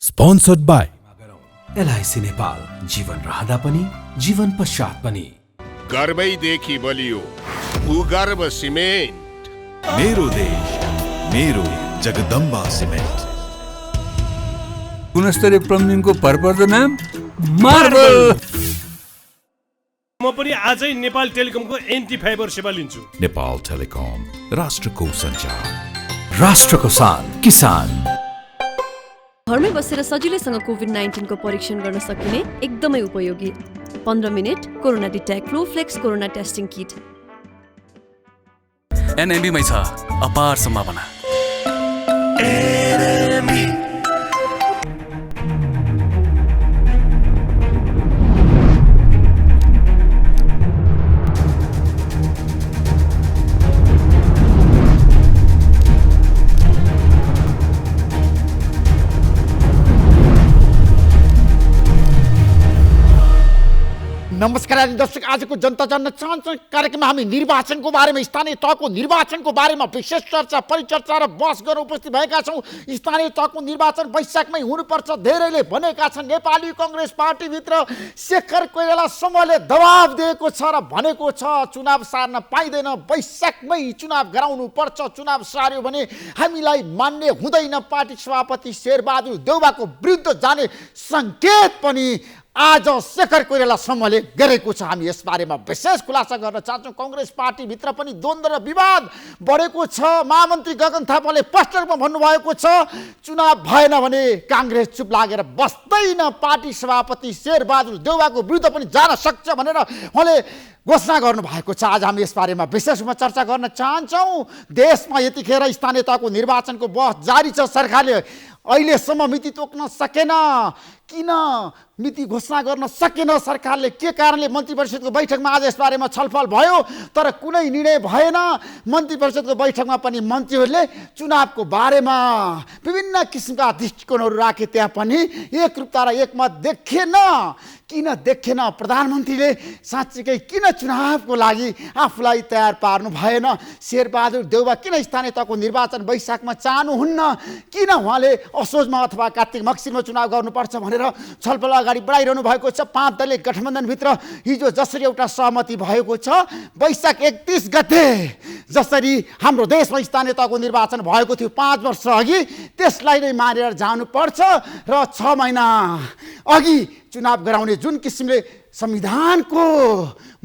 Sponsored by LIC Nepal, जीवन रहँदा पनि जीवन पश्चात पनि। गर्वैदेखि बलियो भूगर्भ सिमेन्ट। मेरो देश मेरो जगदम्बा सिमेन्ट। गुणस्तरीय प्लम्बिङको भरपर्दो नाम मार्बल। म पनि आजै नेपाल टेलिकमको एन्टी फाइबर सेवा लिन्छु। नेपाल टेलिकम, राष्ट्रको सञ्चार, राष्ट्रको शान, किसान। घरमै बसेर सजिलैसँग कोभिड-19 को परीक्षण गर्न सकिने एकदमै उपयोगी 15 minute corona detect Flowflex corona testing kit. एनएमबीमै छ अपार सम्भावना। नमस्कार दर्शक, आजको जनता जान्न चाहन्छ कार्यक्रममा हामी निर्वाचनको बारेमा, स्थानीय तहको निर्वाचनको बारेमा विशेष चर्चा परिचर्चा र बहस गर्न उपस्थित भएका छौँ। स्थानीय तहको निर्वाचन वैशाखमै हुनुपर्छ धेरैले भनेका छन्। नेपाली कांग्रेस पार्टीभित्र शेखर कोइराला समूहले दबाब दिएको छ र भनेको छ चुनाव सार्न पाइँदैन, वैशाखमै चुनाव गराउनु पर्छ। चुनाव सार्यो भने हामीलाई मान्ने हुँदैन। पार्टी सभापति शेरबहादुर देउवाको विरुद्ध जाने सङ्केत पनि आज शेखर कोइराला समूहले गरेको छ। हामी यसबारेमा विशेष खुलासा गर्न चाहन्छौँ। कांग्रेस पार्टीभित्र पनि द्वन्द्व र विवाद बढेको छ। महामन्त्री गगन थापाले पोस्टरमा भन्नुभएको छ चुनाव भएन भने कांग्रेस चुप लागेर बस्दैन, पार्टी सभापति शेरबहादुर देउवाको विरुद्ध पनि जान सक्छ भनेर उहाँले घोषणा गर्नुभएको छ। आज हामी यसबारेमा विशेष रूपमा चर्चा गर्न चाहन्छौँ। देशमा यतिखेर स्थानीय तहको निर्वाचनको बहस जारी छ। सरकारले अहिलेसम्म मिति तोक्न सकेन। किन मिति घोषणा गर्न सकेन सरकारले? के कारणले? मन्त्री परिषदको बैठकमा आज यसबारेमा छलफल भयो तर कुनै निर्णय भएन। मन्त्री परिषदको बैठकमा पनि मन्त्रीहरूले चुनावको बारेमा विभिन्न किसिमका दृष्टिकोणहरू राखे, त्यहाँ पनि एकरूपता र एकमत देखिएन। किन देखिएन? प्रधानमन्त्रीले साँच्चीकै किन चुनावको लागि आफूलाई तयार पार्नु भएन? शेरबहादुर देउवा किन स्थानीय तहको निर्वाचन वैशाखमा चाहनुहुन्न? किन उहाँले असोजमा अथवा कार्तिक मक्सिरमा चुनाव गर्नुपर्छ भनेर छलफल अगाडि बढाइरहनु भएको छ? 5 दलीय गठबन्धनभित्र हिजो जसरी एउटा सहमति भएको छ वैशाख 31 गते जसरी हाम्रो देशमा स्थानीय तहको निर्वाचन भएको थियो 5 वर्ष अघि, त्यसलाई नै मानेर जानुपर्छ र 6 महिना अघि चुनाव गराउने जुन किसिमले संविधानको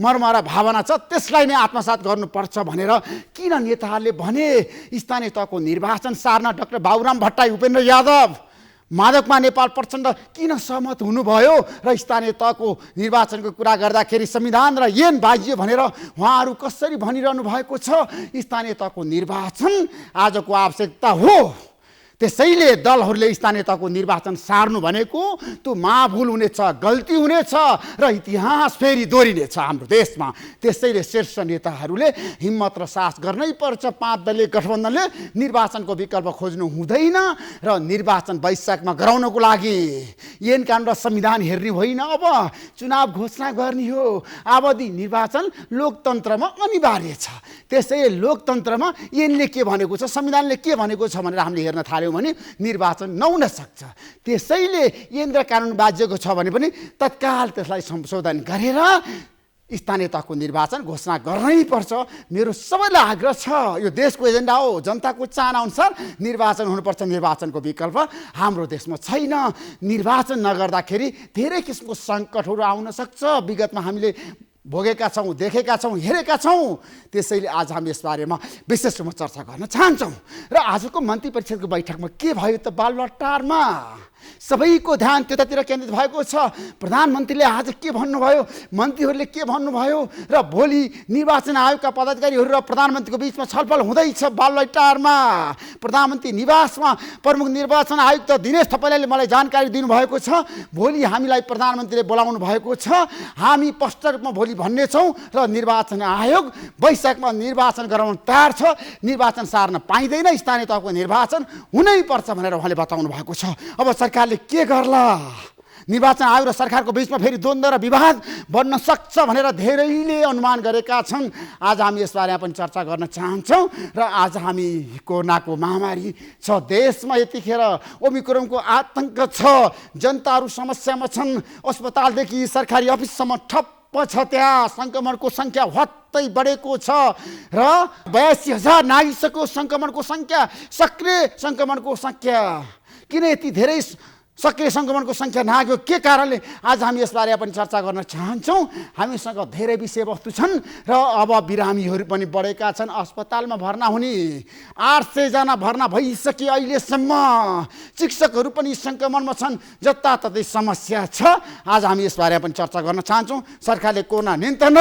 मर्म र भावना छ त्यसलाई नै आत्मसात गर्नुपर्छ भनेर किन नेताहरूले भने? स्थानीय तहको निर्वाचन सार्न डाक्टर बाबुराम भट्टराई, उपेन्द्र यादव, माधवमा नेपाल प्रचण्ड किन सहमत हुनुभयो र स्थानीय तहको निर्वाचनको कुरा गर्दाखेरि संविधान र ऐन बाजियो भनेर उहाँहरू कसरी भनिरहनु भएको छ? स्थानीय तहको निर्वाचन आजको आवश्यकता हो। त्यसैले दलहरूले स्थानीय तहको निर्वाचन सार्नु भनेको त्यो महाभुल हुनेछ, गल्ती हुनेछ र इतिहास फेरि दोहोरिनेछ हाम्रो देशमा। त्यसैले शीर्ष नेताहरूले हिम्मत र साहस गर्नै पर्छ। 5 दलीय गठबन्धनले निर्वाचनको विकल्प खोज्नु हुँदैन र निर्वाचन वैशाखमा गराउनको लागि ऐन कानुन र संविधान हेर्ने होइन। अब चुनाव घोषणा गर्ने हो। अवधि निर्वाचन लोकतन्त्रमा अनिवार्य छ। त्यसैले लोकतन्त्रमा ऐनले के भनेको छ, संविधानले के भनेको छ भनेर हामीले हेर्न थाल्यौँ भने निर्वाचन नहुन सक्छ। त्यसैले ऐन र कानुन बाजिएको छ भने पनि तत्काल त्यसलाई संशोधन गरेर स्थानीय तहको निर्वाचन घोषणा गर्नै पर्छ। मेरो सबैलाई आग्रह छ, यो देशको एजेन्डा हो, जनताको चाहना अनुसार निर्वाचन हुनुपर्छ। निर्वाचनको विकल्प हाम्रो देशमा छैन। निर्वाचन नगर्दाखेरि धेरै किसिमको सङ्कटहरू आउन सक्छ। विगतमा हामीले भोगेका छौँ, देखेका छौँ, हेरेका छौँ। त्यसैले आज हामी यसबारेमा विशेष रूपमा चर्चा गर्न चाहन्छौँ। र आजको मन्त्री परिषदको बैठकमा के भयो त? बालुवाटारमा सबैको ध्यान त्यतातिर केन्द्रित भएको छ। प्रधानमन्त्रीले आज के भन्नुभयो, मन्त्रीहरूले के भन्नुभयो र भोलि निर्वाचन आयोगका पदाधिकारीहरू र प्रधानमन्त्रीको बिचमा छलफल हुँदैछ बालुवाटारमा प्रधानमन्त्री निवासमा। प्रमुख निर्वाचन आयुक्त दिनेश थपलियाले मलाई जानकारी दिनुभएको छ भोलि हामीलाई प्रधानमन्त्रीले बोलाउनु भएको छ। हामी स्पष्ट रूपमा भोलि भन्नेछौँ र निर्वाचन आयोग वैशाखमा निर्वाचन गराउन तयार छ। निर्वाचन सार्न पाइँदैन, स्थानीय तहको निर्वाचन हुनै पर्छ भनेर उहाँले बताउनु भएको छ। अब सरकारले के गर्ला? निर्वाचन आयोग र सरकारको बिचमा फेरि द्वन्द्व र विवाद बन्न सक्छ भनेर धेरैले अनुमान गरेका छन्। आज हामी यसबारेमा पनि चर्चा गर्न चाहन्छौँ र आज हामी कोरोनाको महामारी छ देशमा, यतिखेर ओमिक्रोनको आतंक छ, जनताहरू समस्यामा छन्, अस्पतालदेखि सरकारी अफिससम्म ठप्प छ, त्यहाँ सङ्क्रमणको सङ्ख्या हत्तै बढेको छ र 82,000 नागिसकेको सङ्क्रमणको सङ्ख्या, सक्रिय सङ्क्रमणको सङ्ख्या। किन यति धेरै सक्रिय सङ्क्रमणको सङ्ख्या नाग्यो, के कारणले? आज हामी यसबारे पनि चर्चा गर्न चाहन्छौँ। हामीसँग धेरै विषयवस्तु छन् र अब बिरामीहरू पनि बढेका छन्। अस्पतालमा भर्ना हुने 800 जना भर्ना भइसके अहिलेसम्म। चिकित्सकहरू पनि सङ्क्रमणमा छन्, जताततै समस्या छ। आज हामी यसबारे पनि चर्चा गर्न चाहन्छौँ। सरकारले कोरोना नियन्त्रण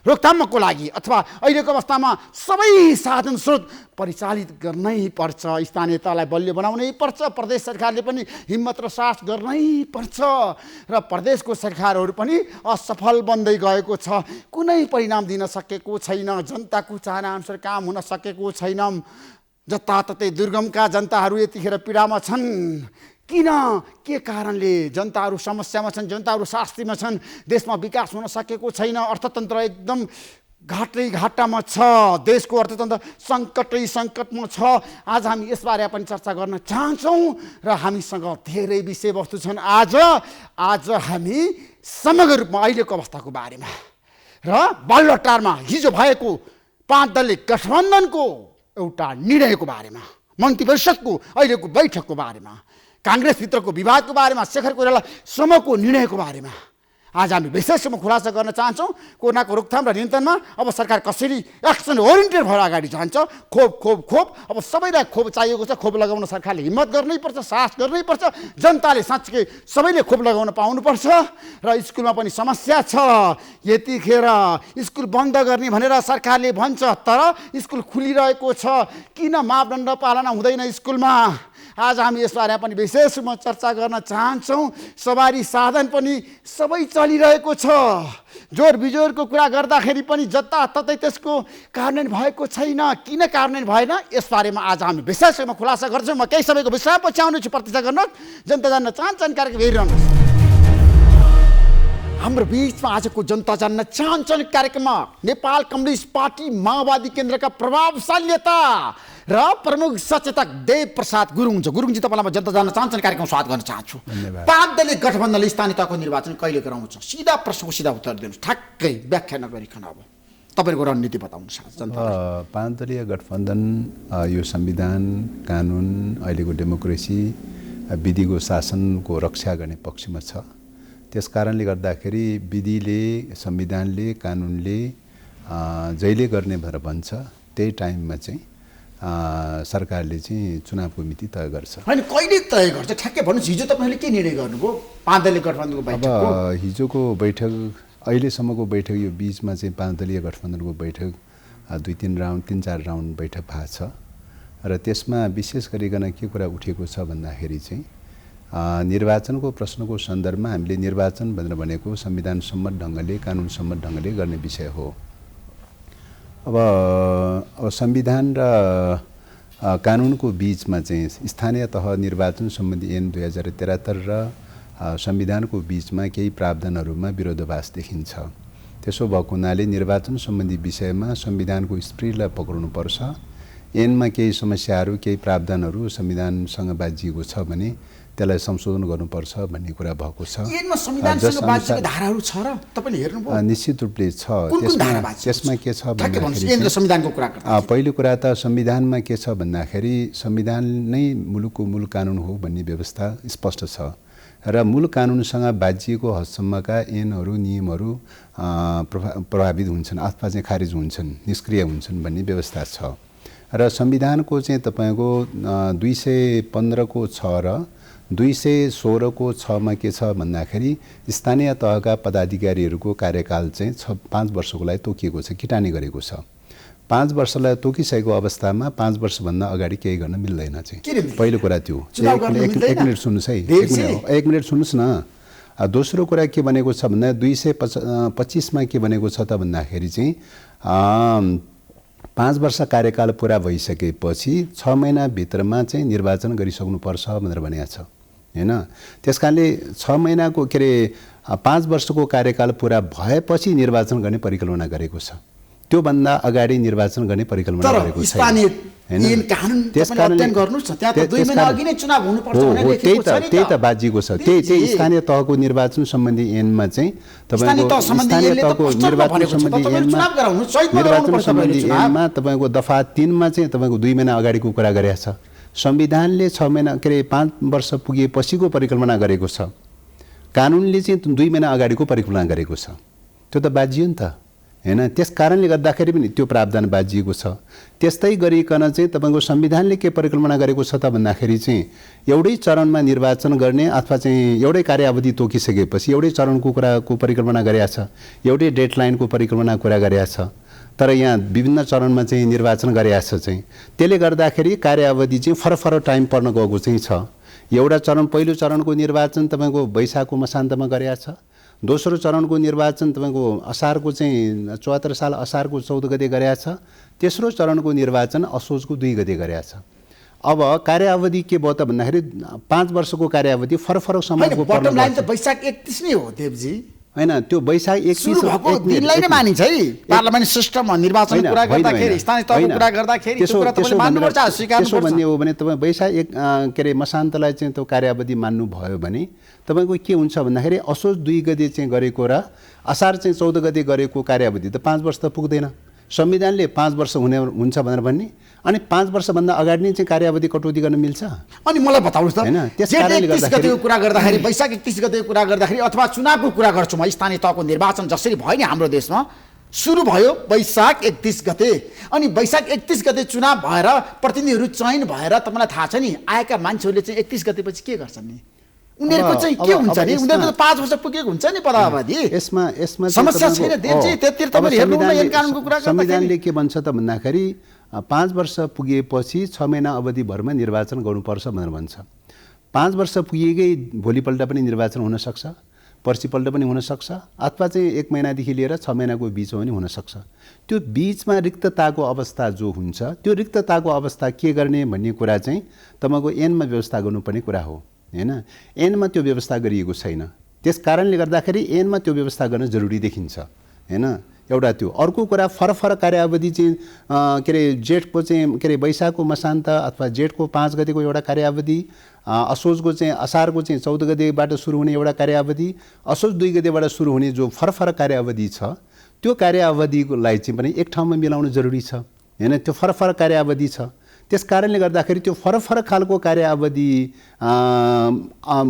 रोकथामको लागि अथवा अहिलेको अवस्थामा सबै साधन स्रोत परिचालित गर्नै पर्छ, स्थानीय तहलाई बलियो बनाउनै पर्छ, प्रदेश सरकारले पनि हिम्मत र साहस गर्नै पर्छ र प्रदेशको सरकारहरू पनि असफल बन्दै गएको छ। कुनै परिणाम दिन सकेको छैन, जनताको चाहना अनुसार काम हुन सकेको छैन। जताततै दुर्गमका जनताहरू यतिखेर पीडामा छन्। किन, के कारणले? जनताहरू समस्यामा छन्, जनताहरू शास्तिमा छन्, देशमा विकास हुन सकेको छैन, अर्थतन्त्र एकदम घाटामा छ, देशको अर्थतन्त्र सङ्कटमा छ। आज हामी यसबारे पनि चर्चा गर्न चाहन्छौँ र हामीसँग धेरै विषयवस्तु छन्। आज हामी समग्र रूपमा अहिलेको अवस्थाको बारेमा र बालुवाटारमा हिजो भएको 5 दलीय गठबन्धनको एउटा निर्णयको बारेमा, मन्त्रीपरिषदको अहिलेको बैठकको बारेमा, काङ्ग्रेसभित्रको विवादको बारेमा, शेखर कोइराला समूहको निर्णयको बारेमा आज हामी विशेषमा खुलासा गर्न चाहन्छौँ। कोरोनाको रोकथाम र नियन्त्रणमा अब सरकार कसरी एक्सन ओरिएन्टेड भएर अगाडि जान्छ। खोप अब सबैलाई खोप चाहिएको छ। खोप लगाउन सरकारले हिम्मत गर्नै पर्छ, साहस गर्नै पर्छ। जनताले साँच्चै सबैले खोप लगाउन पाउनुपर्छ र स्कुलमा पनि समस्या छ। यतिखेर स्कुल बन्द गर्ने भनेर सरकारले भन्छ, तर स्कुल खुलिरहेको छ। किन मापदण्ड पालना हुँदैन स्कुलमा? आज हामी यसबारे पनि विशेषमा चर्चा गर्न चाहन्छौँ। सवारी साधन पनि सबै चलिरहेको छ। जोर बिजोरको कुरा गर्दाखेरि पनि जताततै त्यसको कार्यान्वयन भएको छैन। किन कार्यान्वयन भएन, यसबारेमा आज हामी विशेषमा खुलासा गर्छौँ। म केही समयको विश्रामपछि आउनेछु। प्रतीक्षा गर्न, जनता जान्न चाहन्छन् कार्यक्रम हेरिरहनुहोस्। हाम्रो बिचमा आजको जनता जान्न चाहन्छन् कार्यक्रममा नेपाल कम्युनिस्ट पार्टी माओवादी केन्द्रका प्रभावशाली नेता र प्रमुख सचेतक देव प्रसाद गुरुङ छ। गुरुङजी, तपाईँलाई म जनता जान्न चाहन्छन् कार्यक्रम स्वागत गर्न चाहन्छु। 5 दलीय गठबन्धनले स्थानीय तहको निर्वाचन कहिले गराउँछ? सिधा प्रश्नको सिधा उत्तर दिनुहोस्, ठ्याक्कै व्याख्या नगरिकन। अब तपाईँको रणनीति बताउनुहोस् जनतालाई। 5 दलीय गठबन्धन यो संविधान, कानुन, अहिलेको डेमोक्रेसी, विधिको शासनको रक्षा गर्ने पक्षमा छ। त्यस कारणले गर्दाखेरि विधिले, संविधानले, कानुनले जहिले गर्ने भनेर भन्छ, त्यही टाइममा चाहिँ सरकारले चाहिँ चुनावको मिति तय गर्छ। होइन, कहिले तय गर्छ ठ्याक्कै भन्नुहोस्। हिजो तपाईँले के निर्णय गर्नुभयो 5 दलीय गठबन्धनको बैठकको? अब हिजोको बैठक, अहिलेसम्मको बैठक, यो बिचमा चाहिँ 5 दलीय गठबन्धनको बैठक 2-3 राउन्ड, 3-4 राउन्ड बैठक भएको छ र त्यसमा विशेष गरिकन के कुरा उठेको छ भन्दाखेरि चाहिँ निर्वाचनको प्रश्नको सन्दर्भमा हामीले निर्वाचन भनेर भनेको संविधान सम्मत ढङ्गले, कानुन सम्मत ढङ्गले गर्ने विषय हो। अब संविधान र कानुनको बिचमा चाहिँ स्थानीय तह निर्वाचन सम्बन्धी ऐन 2073 र संविधानको बिचमा केही प्रावधानहरूमा विरोधाभास देखिन्छ। त्यसो भएको हुनाले निर्वाचन सम्बन्धी विषयमा संविधानको स्पिरिटलाई पक्राउनुपर्छ। ऐनमा केही समस्याहरू, केही प्रावधानहरू संविधानसँग बाजिएको छ भने त्यसलाई संशोधन गर्नुपर्छ भन्ने कुरा भएको छ। ऐनमा संविधानसँग बाजिएको धाराहरू छ र तपाईँले हेर्नुभयो? निश्चित रूपले छ। त्यसमा के छ भन्दाखेरि संविधानको कुरा गर्दा पहिलो कुरा त संविधानमा के छ भन्दाखेरि संविधान नै मुलुकको मूल कानुन हो भन्ने व्यवस्था स्पष्ट छ र मूल कानुनसँग बाजिएको हदसम्मका ऐनहरू, नियमहरू प्रभावित हुन्छन् अथवा चाहिँ खारिज हुन्छन्, निष्क्रिय हुन्छन् भन्ने व्यवस्था छ। र संविधानको चाहिँ तपाईँको 215 को 6 र 216 को 6 मा के छ भन्दाखेरि स्थानीय तहका पदाधिकारीहरूको कार्यकाल चाहिँ 5 वर्षको लागि तोकिएको छ, किटानी गरेको छ। 5 वर्षलाई तोकिसकेको अवस्थामा 5 वर्षभन्दा अगाडि केही गर्न मिल्दैन चाहिँ। पहिलो कुरा त्यो। एक मिनट सुन्नुहोस् है, एक मिनट सुन्नुहोस् न। दोस्रो कुरा के भनेको छ भन्दा 225 मा के भनेको छ त भन्दाखेरि चाहिँ 5 वर्ष कार्यकाल पुरा भइसकेपछि 6 महिनाभित्रमा चाहिँ निर्वाचन गरिसक्नुपर्छ भनेर भनेको छ। हैन। त्यसकारणले 6 महिनाको के अरे 5 वर्षको कार्यकाल पुरा भएपछि निर्वाचन गर्ने परिकल्पना गरेको छ। त्योभन्दा अगाडि निर्वाचन गर्ने परिकल्पना गरेको छैन। स्थानीय ऐन कानुन अध्ययन गर्नुस् त्यहाँ त 2 महिना अघि नै चुनाव हुनुपर्छ भनेर लेखेको छ नि। त्यही त बाजिएको छ। त्यही स्थानीय तहको निर्वाचन सम्बन्धी ऐनमा चाहिँ तपाईँको स्थानीय तहको निर्वाचन सम्बन्धी ऐनमा तपाईँको दफा 3 मा चाहिँ तपाईँको 2 महिना अगाडिको कुरा गरेको छ। संविधानले 6 महिना के अरे 5 वर्ष पुगेपछिको परिकल्पना गरेको छ। कानुनले चाहिँ 2 महिना अगाडिको परिकल्पना गरेको छ। त्यो त बाजियो नि त हैन। त्यस कारणले गर्दाखेरि पनि त्यो प्रावधान बाजिएको छ। त्यस्तै गरिकन चाहिँ तपाईँको संविधानले के परिकल्पना गरेको छ त भन्दाखेरि चाहिँ एउटै चरणमा निर्वाचन गर्ने अथवा चाहिँ एउटै कार्यावधि तोकिसकेपछि एउटै चरणको कुराको परिकल्पना गरेको छ, एउटै डेडलाइनको परिकल्पना कुरा गरेको छ। तर यहाँ विभिन्न चरणमा चाहिँ निर्वाचन गरेको छ चाहिँ त्यसले गर्दाखेरि कार्यावधि चाहिँ फरक टाइम पर्न गएको चाहिँ छ। एउटा चरण पहिलो चरणको निर्वाचन तपाईँको वैशाखको मसान्तमा गरेको छ। दोस्रो चरणको निर्वाचन तपाईँको असारको चाहिँ 74 साल असारको 14 गते गरेको छ। तेस्रो चरणको निर्वाचन असोजको 2 गते गरेको छ। अब कार्यावधि के भयो त भन्दाखेरि 5 वर्षको कार्यावधि फरक समयको बटम लाइन त वैशाख 31 नै हो देवजी हैन। त्यो वैशाख 31 दिनलाई नै मानिन्छ है। पार्लियामेन्ट सिस्टममा निर्वाचन कुरा गर्दाखेरि स्थानीय तहको कुरा गर्दाखेरि त्यो कुरा तपाईले मान्नुपर्छ, स्वीकार्नुपर्छ। त्यसो भन्ने हो भने तपाईँ वैशाख 1 के अरे मसान्तलाई चाहिँ त्यो कार्यावधि मान्नु भयो भने तपाईँको के हुन्छ भन्दाखेरि असोज 2 गते चाहिँ गरेको र असार चाहिँ 14 गते गरेको कार्यावधि त 5 वर्ष त पुग्दैन। संविधानले 5 वर्ष हुन्छ भनेर भन्ने अनि 5 वर्षभन्दा अगाडि नै चाहिँ कार्यावधि कटौती गर्न मिल्छ। अनि मलाई बताउनुस् त हैन। त्यस कारणले गर्दाखेरि कुरा गर्दाखेरि वैशाख 31 गतेको कुरा गर्दाखेरि अथवा चुनावको कुरा गर्छु म, स्थानीय तहको निर्वाचन जसरी भयो नि हाम्रो देशमा सुरु भयो वैशाख 31 गते अनि वैशाख 31 गते चुनाव भएर प्रतिनिधिहरू चयन भएर तपाईलाई थाहा छ नि आएका मान्छेहरूले चाहिँ 31 गतेपछि के गर्छन् नि उनीहरुको चाहिँ के हुन्छ नि उनीहरुको त 5 वर्ष पुगेको हुन्छ नि पदावधि। यसमा समस्या छैन देवजी, त्यतिर तपाईले हेर्नु न ऐन कानुनको कुरा गर्दा संविधानले के भन्छ त भन्दाखेरि 5 वर्ष पुगेपछि 6 महिना अवधिभरमा निर्वाचन गर्नुपर्छ भनेर भन्छ। 5 वर्ष पुगेकै भोलिपल्ट पनि निर्वाचन हुन सक्छ, पर्सिपल्ट पनि हुन सक्छ अथवा चाहिँ 1 महिनादेखि लिएर 6 महिनाको बीचमा पनि हुन सक्छ। त्यो बीचमा रिक्तताको अवस्था जो हुन्छ त्यो रिक्तताको अवस्था के गर्ने भन्ने कुरा चाहिँ तपाईको ऐनमा व्यवस्था गर्नुपर्ने कुरा हो हैन। ऐनमा त्यो व्यवस्था गरिएको छैन। त्यस कारणले गर्दाखेरि ऐनमा त्यो व्यवस्था गर्न जरुरी देखिन्छ हैन। एउटा त्यो अर्को कुरा फरक कार्यावधि चाहिँ के अरे जेठको चाहिँ के अरे वैशाखको मसान्त अथवा जेठको 5 गतेको एउटा कार्यावधि, असोजको चाहिँ असारको चाहिँ 14 गतेबाट सुरु हुने एउटा कार्यावधि, असोज 2 गतेबाट सुरु हुने जो फरक कार्यावधि छ त्यो कार्यावधिलाई चाहिँ पनि एक ठाउँमा मिलाउनु जरुरी छ हैन। त्यो फरक कार्यावधि छ। त्यस कारणले गर्दाखेरि त्यो फरक खालको कार्यावधि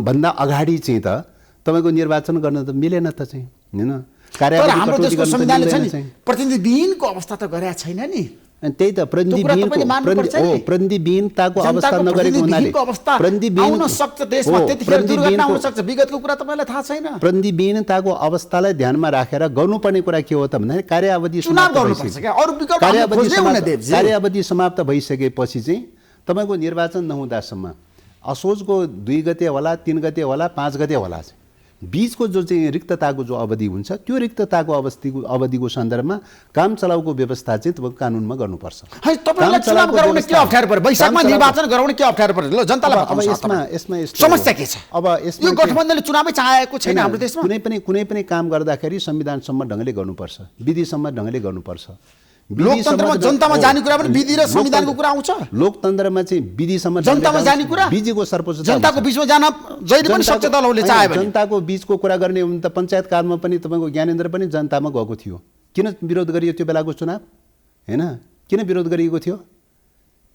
भन्दा अगाडि चाहिँ त तपाईको निर्वाचन गर्न त मिलेन त चाहिँ हैन। हाम्रो देशको संविधानले छ नि प्रतिनिधिविहीनको अवस्था त गरेका छैन नि। त्यही त प्रतिनिधिविहीनताको अवस्था नगरेको हुनाले आउन सक्छ देशमा त्यतिखेर दुर्घटना हुन सक्छ। विगतको कुरा तपाईलाई थाहा छैन। प्रतिनिधिविहीनताको अवस्थालाई ध्यानमा राखेर गर्नुपर्ने कुरा के हो त भन्दाखेरि कार्यावधि समाप्त भइसकेपछि चाहिँ तपाईको निर्वाचन नहुँदासम्म असोजको 2 गते होला, 3 गते होला, 5 गते होला बीचको जो चाहिँ रिक्तताको जो अवधि हुन्छ त्यो रिक्तताको अवधिको सन्दर्भमा काम चलाउको व्यवस्था चाहिँ तपाईको कानुनमा गर्नुपर्छ। तपाईलाई चुनाव गराउन के अप्ठ्यारो पर्यो? वैशाखमा निर्वाचन गराउन के अप्ठ्यारो पर्यो? ल जनतालाई यसमा समस्या के छ? अब यो गठबन्धनले चुनावै चाहेको छैन हाम्रो देशमा। कुनै पनि काम गर्दाखेरि संविधानसम्म ढंगले गर्नुपर्छ, विधिसम्म ढंगले गर्नुपर्छ। लोकतन्त्रमा जनतामा जाने कुरा पनि विधि र संविधानको कुरा आउँछ। लोकतन्त्रमा चाहिँ विधिसम्म जनतामा जाने कुरा विधिको सर्वोच्च जनताको बीचमा जान जहिले पनि सक्छ दलहरूले चाहे भने। जनताको बीचको कुरा गर्ने हो भने त पञ्चायत कालमा पनि तपाईको ज्ञानेन्द्र पनि जनतामा गएको थियो। किन विरोध गरियो त्यो बेलाको चुनाव हैन? किन विरोध गरिएको थियो?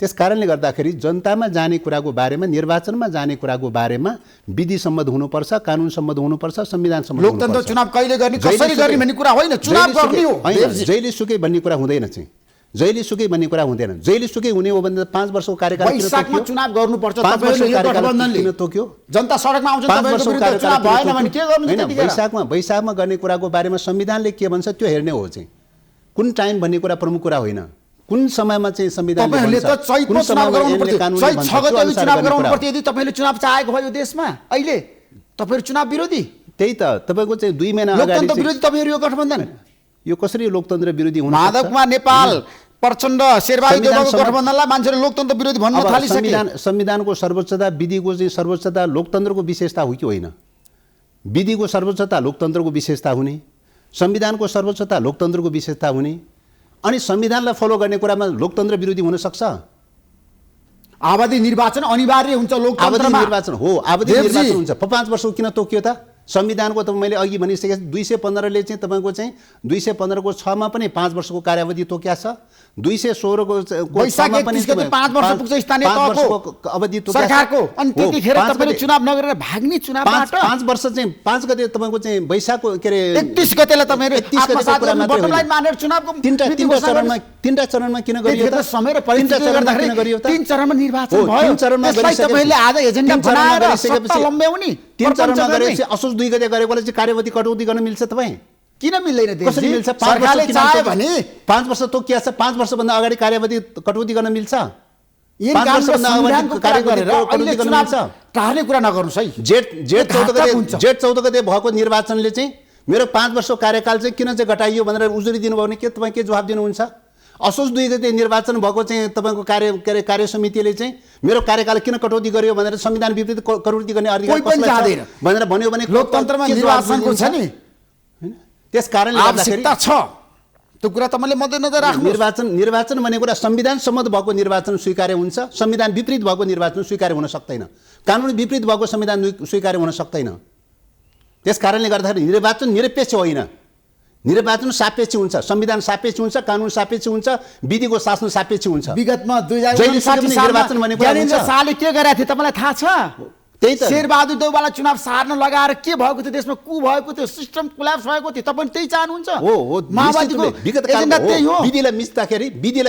त्यस कारणले गर्दाखेरि जनतामा जाने कुराको बारेमा, निर्वाचनमा जाने कुराको बारेमा विधि सम्मत हुनुपर्छ, कानुन सम्मत हुनुपर्छ, संविधान सम्मत हुनुपर्छ। लोकतन्त्र चुनाव कहिले गर्ने, कसरी गर्ने भन्ने कुरा होइन, चुनाव गर्ने हो। जहिले सुकै भन्ने कुरा हुँदैन चाहिँ। जहिले सुकै भन्ने कुरा हुँदैन। जहिले सुकै हुने हो भने 5 वर्षको कार्यकाल वैशाखमा चुनाव गर्नुपर्छ। तपाईहरुले यो गठबन्धनले किन तोक्यो? जनता सडकमा आउँछ, तपाईहरुको विरुद्ध चुनाव भएन भने के गर्नु त्यतिखेर? वैशाखमा गर्ने कुराको बारेमा संविधानले के भन्छ त्यो हेर्ने हो चाहिँ। कुन टाइम भन्ने कुरा प्रमुख कुरा होइन। कुन समयमा चाहिँ संविधानले तपाईहरुले त चैतमा चुनाव गराउनु पर्छ। चैत 6 गते चुनाव गराउनु पर्छ। यदि तपाईले चुनाव चाहेको भए यो देशमा अहिले तपाईहरु चुनाव विरोधी। त्यही त तपाईको चाहिँ 2 महिना अगाडि लोकतन्त्र विरोधी तपाईहरु यो गठबन्धन। यो कसरी लोकतन्त्र विरोधी हुन सक्छ? माधव कुमार नेपाल प्रचण्ड शेरबहादुर देउवाको गठबन्धनलाई मान्छेले लोकतन्त्र विरोधी भन्न अब थालिसके। संविधानको सर्वोच्चता विधिको चाहिँ सर्वोच्चता लोकतन्त्रको विशेषता हो कि होइन? विधिको सर्वोच्चता लोकतन्त्रको विशेषता हुने, संविधानको सर्वोच्चता लोकतन्त्रको विशेषता हुने, अनि संविधानलाई फलो गर्ने कुरामा लोकतन्त्र विरोधी हुन सक्छ? आवधि निर्वाचन अनिवार्य हुन्छ आवधि लोकतन्त्रमा। निर्वाचन हो, आवधि निर्वाचन हुन्छ। 5 वर्षको किन तोकियो त? संविधानको त मैले अघि भनिसकेको छु 215 ले चाहिँ तपाईँको चाहिँ 215 को 6 मा पनि 5 वर्षको कार्यावधि तोक्या छ। 216 को 6 मा पनि 5 वर्ष पुग्छ स्थानीय तहको अवधि तोक्या छ सरकारको। अनि त्यतिखेर तपाईले चुनाव नगरेर भाग्ने चुनावबाट 5 वर्ष चाहिँ 5 गते तपाईँको चाहिँ वैशाखको के अरे 31 गतेलाई तपाईहरु 31 गते कुरा मात्रै बटम लाइन मानेर चुनावको तीनटा चरणमा किन गरियो त? समय र तीनटा परिस्थिति चरणमा गर्दाखेरि किन गरियो त? 3 चरणमा निर्वाचन हो, भयो। 3 चरणमा त्यसलाई गरिसकेपछि तपाईले आज एजेन्डा तीन चरणमा बनाएर गरिसकेपछि सत्ता लम्ब्याउने 3 चरणमा प्रपञ्च गर्ने। गरेपछि असोज 2 गते गरेकोले चाहिँ कार्यवधि कटौती गर्न मिल्छ तपाईँ? किन मिल्दैन देशजी? कसरी मिल्छ? 5 सरकारले वर्ष चाह्यो भने 5 वर्ष तोकिया छ, 5 वर्षभन्दा अगाडि कार्यवधि कटौती गर्न मिल्छ? यिन 5 कानुन र वर्षभन्दा संविधानको अगाडि कुरा गरेर कार्यवधि अहिले कटौती गर्न चुनाव मिल्छ? टार्ने कुरा नगर्नुस् है। जेठ 14 गते भएको निर्वाचनले चाहिँ मेरो 5 वर्षको कार्यकाल चाहिँ किन चाहिँ घटाइयो भनेर उजुरी दिनुभयो भने के तपाईँ के जवाफ दिनुहुन्छ? असोज 2 गते निर्वाचन भएको चाहिँ तपाईँको कार्य समितिले चाहिँ मेरो कार्यकाल किन कटौती गर्यो भनेर संविधान विपरीत कटौती गर्ने अधिकार कोही पनि कसलाई चाहदैन छ भनेर भन्यो भने लोकतन्त्रमा के जवाफ निर्वाचनको छ नि हैन? त्यस कारणले गर्दाखेरि आवश्यकता छ। त्यो कुरा तपाईँले मध्यनजर राख्नु। निर्वाचन भनेको कुरा संविधान सम्मत भएको निर्वाचन स्वीकार्य हुन्छ, संविधान विपरीत भएको निर्वाचन स्वीकार्य हुन सक्दैन, कानुन विपरीत भएको संविधान स्वीकार्य हुन सक्दैन। त्यस कारणले गर्दाखेरि निर्वाचन निरपेक्ष होइन, निर्वाचन सापेक्ष हुन्छ, संविधान सापेक्ष हुन्छ, कानुन सापेक्ष हुन्छ, विधिको शासन सापेक्ष हुन्छ। विगतमा जहिले 2059 निर्वाचन भनेको कुरा ज्ञानेन्द्र हुन्छ। शाहले के गरेका थिए तपाईँलाई थाहा छ? त्यही त शेरबहादुर देउवालाई चुनाव सार्न लगाएर के भएको थियो? देशमा कु भएको थियो, सिस्टम कोल्याप्स भएको थियो। तपाईले त्यही चाहनुहुन्छ? हो माओवादीको विगत एजेन्डा त्यही हो। विधिलाई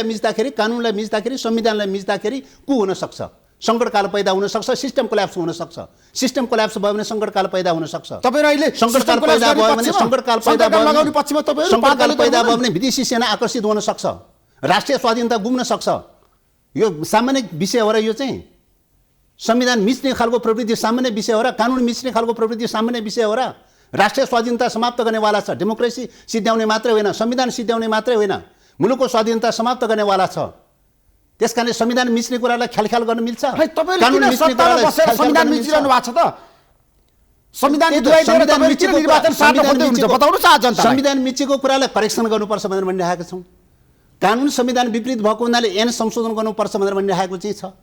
मिच्दाखेरि कानुनलाई मिच्दाखेरि संविधानलाई मिच्दाखेरि कु हुन सक्छ, सङ्कटकाल पैदा हुन सक्छ, सिस्टम कोल्याप्स हुन सक्छ। सिस्टम कोल्याप्स भयो भने सङ्कटकाल पैदा हुन सक्छ। तपाईहरु अहिले सङ्कटकाल पैदा भयो भने सङ्कटकाल पैदा भयो भने विदेशी सेना आकर्षित हुन सक्छ, राष्ट्रिय स्वाधीनता गुम्न सक्छ। यो सामान्य विषय हो र यो चाहिँ संविधान मिच्ने खालको प्रवृत्ति सामान्य विषय हो र कानुन मिच्ने खालको प्रवृत्ति सामान्य विषय हो र राष्ट्रिय स्वाधीनता समाप्त गर्नेवाला छ। डेमोक्रेसी सिद्ध्याउने मात्रै होइन, संविधान सिद्ध्याउने मात्रै होइन, मुलुकको स्वाधीनता समाप्त गर्नेवाला छ। त्यसकारणले संविधान मिच्ने कुरालाई ख्यालख्याल गर्न मिल्छ? कानुन मिच्ने कुरालाई संविधान मिचिरहनु भएको छ त? संविधान संविधान मिचेको कुरालाई करेक्सन गर्नुपर्छ भनेर भनिरहेका छौँ। कानुन संविधान विपरीत भएको हुनाले ऐन संशोधन गर्नुपर्छ भनेर भनिरहेको चाहिँ छ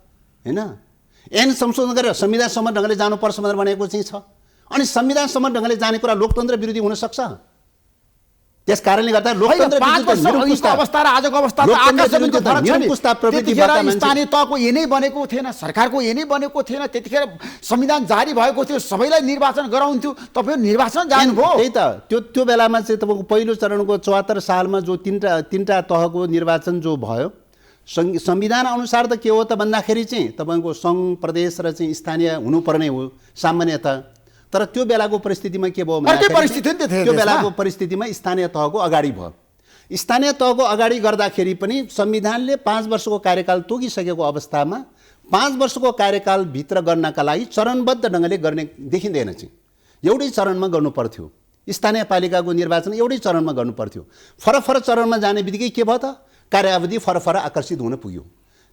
हैन? ऐन संशोधन गरेर संविधान सम्मत ढङ्गले जानुपर्छ भनेर भनेको चाहिँ छ। अनि संविधान सम्मत ढङ्गले जाने कुरा लोकतन्त्र विरोधी हुन सक्छ। त्यस कारणले गर्दा लोकतन्त्र अवस्था र आजको अवस्था स्थानीय तहको यही बनेको थिएन, सरकारको यही बनेको थिएन। त्यतिखेर संविधान जारी भएको थियो, सबैलाई निर्वाचन गराउँथ्यो, तपाईहरु निर्वाचन जानुभयो। त्यही त त्यो बेलामा चाहिँ तपाईँको पहिलो चरणको 74 सालमा जो तीनटा तहको निर्वाचन जो भयो, संविधान अनुसार त के हो त भन्दाखेरि चाहिँ तपाईँको सङ्घ प्रदेश र चाहिँ स्थानीय हुनुपर्ने हो सामान्यतः। तर त्यो बेलाको परिस्थितिमा के भयो भन्दाखेरि त्यो बेलाको परिस्थितिमा स्थानीय तहको अगाडि भयो। स्थानीय तहको अगाडि गर्दाखेरि पनि संविधानले 5 वर्षको कार्यकाल तोकिसकेको अवस्थामा 5 वर्षको कार्यकालभित्र गर्नका लागि चरणबद्ध ढङ्गले गर्ने देखिँदैन। चाहिँ एउटै चरणमा गर्नु पर्थ्यो। स्थानीय पालिकाको निर्वाचन एउटै चरणमा गर्नु पर्थ्यो। फरक चरणमा जाने बित्तिकै के भयो त कार्यावधि फरक आकर्षित हुन पुग्यो।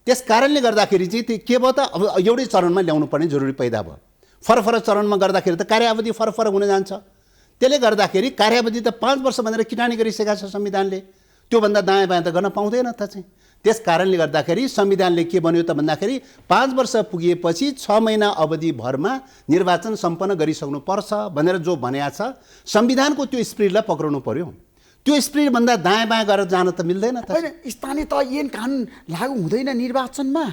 त्यस कारणले गर्दाखेरि चाहिँ त्यो के भयो त अब एउटै चरणमा ल्याउनु पर्ने जरुरी पैदा भयो। फरक चरणमा गर्दाखेरि त कार्यावधि फरक हुन जान्छ। त्यसले गर्दाखेरि कार्यावधि त 5 वर्ष भनेर किटानी गरिसकेका छ संविधानले। त्योभन्दा दायाँ बायाँ त गर्न पाउँदैन त चाहिँ। त्यस कारणले गर्दाखेरि संविधानले के भन्यो त भन्दाखेरि 5 वर्ष पुगेपछि 6 महिना अवधिभरमा निर्वाचन सम्पन्न गरिसक्नुपर्छ भनेर जो भनेको छ, संविधानको त्यो स्पिरिटलाई पक्राउनु पर्यो। त्यो स्पिरिटभन्दा दायाँ बायाँ गरेर जान त मिल्दैन त। स्थानीय तह ऐन कानुन लागू हुँदैन निर्वाचनमा।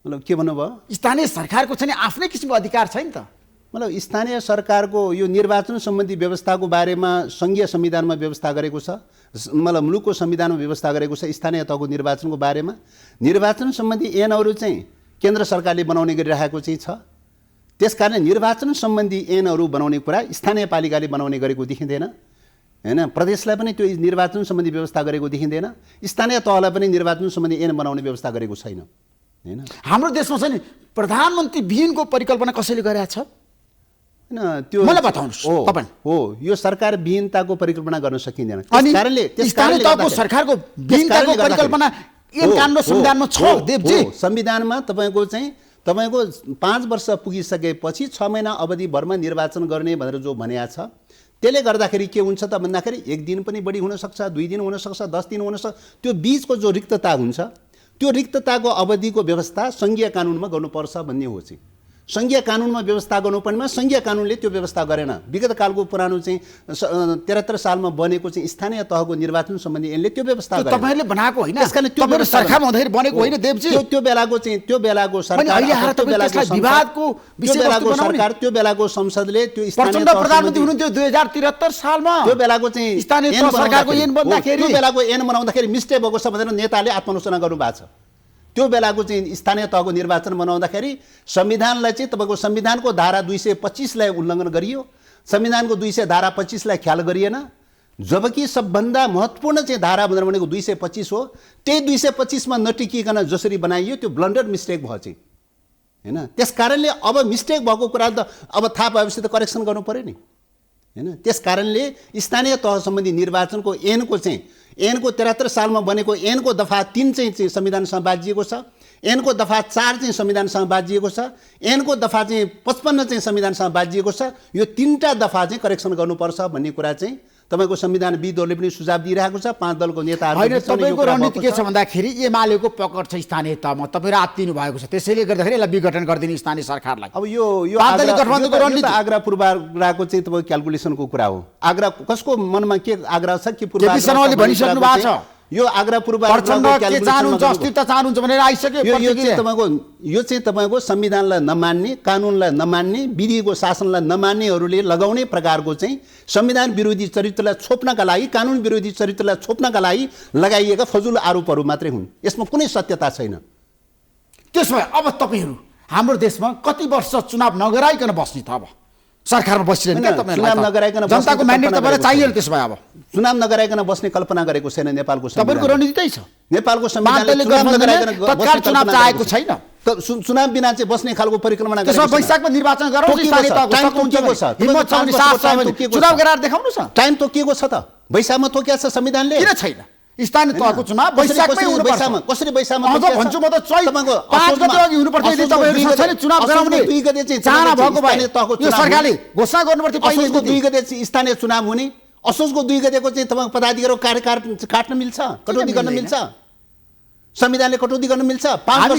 मतलब के भन्नुभयो? स्थानीय सरकारको चाहिँ आफ्नै किसिमको अधिकार छैन त? मतलब स्थानीय सरकारको यो निर्वाचन सम्बन्धी व्यवस्थाको बारेमा सङ्घीय संविधानमा व्यवस्था गरेको छ, मतलब मुलुकको संविधानमा व्यवस्था गरेको छ। स्थानीय तहको निर्वाचनको बारेमा निर्वाचन सम्बन्धी ऐनहरू चाहिँ केन्द्र सरकारले बनाउने गरिरहेको चाहिँ छ। त्यसकारण निर्वाचन सम्बन्धी ऐनहरू बनाउने कुरा स्थानीय पालिकाले बनाउने गरेको देखिँदैन हैन? प्रदेशलाई पनि त्यो निर्वाचन सम्बन्धी व्यवस्था गरेको देखिँदैन। स्थानीय तहलाई पनि निर्वाचन सम्बन्धी ऐन बनाउने व्यवस्था गरेको छैन हैन? हाम्रो देशमा चाहिँ प्रधानमन्त्री विहीनको परिकल्पना कसैले गरेको छ? हैन त्यो मलाई बताउनुहोस् हो तपाईँ। हो यो सरकार विहीनताको परिकल्पना गर्न सकिँदैन अनि त्यस स्थानीय तहको सरकारको विहीनताको परिकल्पना ऐन कानुन र संविधानमा छ देवजी। संविधानमा तपाईँको 5 वर्ष पुगिसकेपछि 6 महिना अवधिभरमा निर्वाचन गर्ने भनेर जो भनिएको छ त्यसले गर्दाखेरि के हुन्छ त भन्दाखेरि 1 दिन पनि बढी हुन सक्छ, 2 दिन हुन सक्छ, 10 दिन हुन सक्छ। त्यो बीचको जो रिक्तता हुन्छ त्यो रिक्तताको अवधिको व्यवस्था सङ्घीय कानुनमा गर्नुपर्छ भन्ने हो चाहिँ। सङ्घीय कानुनमा व्यवस्था गर्नुपर्नेमा सङ्घीय कानुनले त्यो व्यवस्था गरेन। विगत कालको पुरानो 73 सालमा बनेको स्थानीय तहको निर्वाचन सम्बन्धी ऐनले त्यो व्यवस्था गरेन। तपाईहरुले बनाएको होइन, त्यसकारण त्यो तपाईहरु सरकारमा हुँदाखेरि बनेको होइन देवजी। त्यो बेलाको सरकार त्यो बेलाको संसदले त्यो स्थानीय तह प्रधानमन्त्री हुनुहुन्थ्यो 2073 सालमा। त्यो बेलाको स्थानीय तह सरकारको ऐन बन्दाखेरि त्यो बेलाको ऐन बनाउँदाखेरि मिस्टेक भएको छ भनेर नेताले आत्मलोचना गर्नुभएको छ। त्यो बेलाको स्थानीय तहको निर्वाचन बनाउँदाखेरि संविधानलाई तपाईँको संविधानको धारा 225 लाई उल्लङ्घन गरियो, संविधानको 200 धारा 25 लाई ख्याल गरिएन। जबकि सबभन्दा महत्त्वपूर्ण धारा भनेर भनेको 225 हो। त्यही 225 मा नटिकिकन जसरी बनाइयो त्यो ब्लन्डर मिस्टेक भयो हैन। त्यसकारणले अब मिस्टेक भएको कुरा त अब थाहा भएपछि त करेक्सन गर्नु पर्यो नि हैन। त्यसकारणले स्थानीय तह सम्बन्धी निर्वाचनको ऐनको 73 सालमा बनेको ऐनको दफा 3 संविधानसँग बाजिएको छ, ऐनको दफा 4 संविधानसँग बाजिएको छ, ऐनको दफा 55 संविधानसँग बाजिएको छ। यो 3टा दफा करेक्सन गर्नुपर्छ भन्ने कुरा तपाईको संविधानविदहरूले पनि सुझाव दिइरहेको छ। 5 दलको नेताहरूले तपाईको रणनीति के छ भन्दाखेरि एमालेको पकड छ स्थानीय तहमा, तपाईहरु आत्तिनु भएको छ, त्यसैले गर्दाखेरि यसलाई विघटन गरिदिने स्थानीय सरकारलाई। अब यो गठबन्धनको रणनीति आग्रा पूर्वाग्रहको तपाईको क्याल्कुलेसनको कुरा हो। आग्रा कसको मनमा के आग्रह छ कि पूर्वाग्रहले भनिसक्नु भएको छ यो आग्रा पूर्वाग्रहको चाहनुहुन्छ, अस्थिरता चाहनुहुन्छ भनेर आइसक्यो। यो तपाईको संविधानलाई नमान्ने, कानुनलाई नमान्ने, विधिको शासनलाई नमान्नेहरूले लगाउने प्रकारको संविधान विरोधी चरित्रलाई छोप्नका लागि, कानुन विरोधी चरित्रलाई छोप्नका लागि लगाइएका फजुल आरोपहरू मात्रै हुन्। यसमा कुनै सत्यता छैन। त्यसो भए अब तपाईहरु हाम्रो देशमा कति वर्ष चुनाव नगराइकन बस्ने त? अब सरकारमा बसिरहनु के तपाईहरुलाई? चुनाव नगराइकन जनताको म्यान्डेट तपाईलाई चाहिएन। त्यसो भए अब चुनाव नगराइकन बस्ने कल्पना गरेको छैन नेपालको संविधान। तपाईहरुको रणनीति त्यही छ। नेपालको संविधानले तत्काल चुनाव चाहेको छैन। चुनाव बिना बस्ने खालको परिकल्पना गरेको छ। वैशाखमा निर्वाचन गरौँ, स्थानीय तहको तोकिएको छ। चुनाव गराएर देखाउनु छ। टाइम तोकिएको छ त, वैशाखमा तोकिएको छ संविधानले। किन छैन? स्थानीय तहको चुनाव वैशाखमै हुनुपर्छ। कसरी वैशाखमा भन्छु म त 5 गते अघि हुनुपर्छ। यदि तपाईहरु सबै चुनाव गराउने 2 गते चाहना भएको भए यो सरकारले घोषणा गर्नुपर्थ्यो। पहिले 2 गते स्थानीय चुनाव हुने, असोजको 2 गतेको तपाईको पदाधिकारीको कार्यकाल काट्न मिल्छ, कटौती गर्न मिल्छ। संविधानले कटौती गर्न मिल्छ। 5